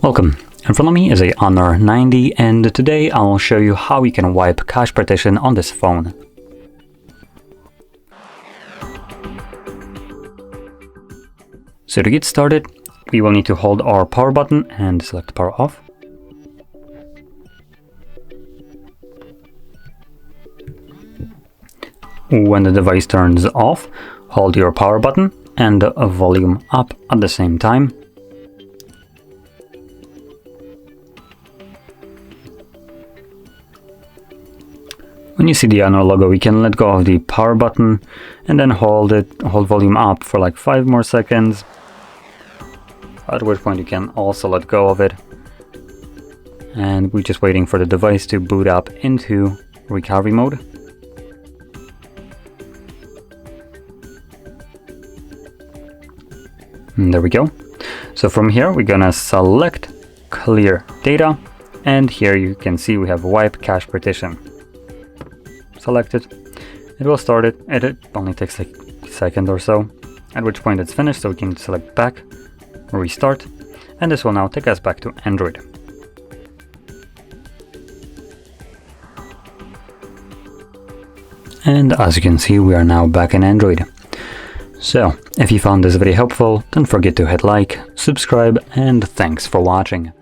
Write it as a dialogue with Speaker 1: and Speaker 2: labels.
Speaker 1: Welcome. In front of me is a Honor 90, and today I'll show you how you can wipe cache partition on this phone. So to get started, we will need to hold our power button and select power off. When the device turns off, hold your power button and the volume up at the same time. When you see the Honor logo, you can let go of the power button and then hold volume up for like 5 more seconds, at which point you can also let go of it. And we're just waiting for the device to boot up into recovery mode. And there we go. So from here we're gonna select clear data, and here you can see we have wipe cache partition. Select it. It will start it. It only takes like a second or so, at which point it's finished, so we can select back, restart, and this will now take us back to Android. And as you can see, we are now back in Android. So, if you found this video helpful, don't forget to hit like, subscribe, and thanks for watching.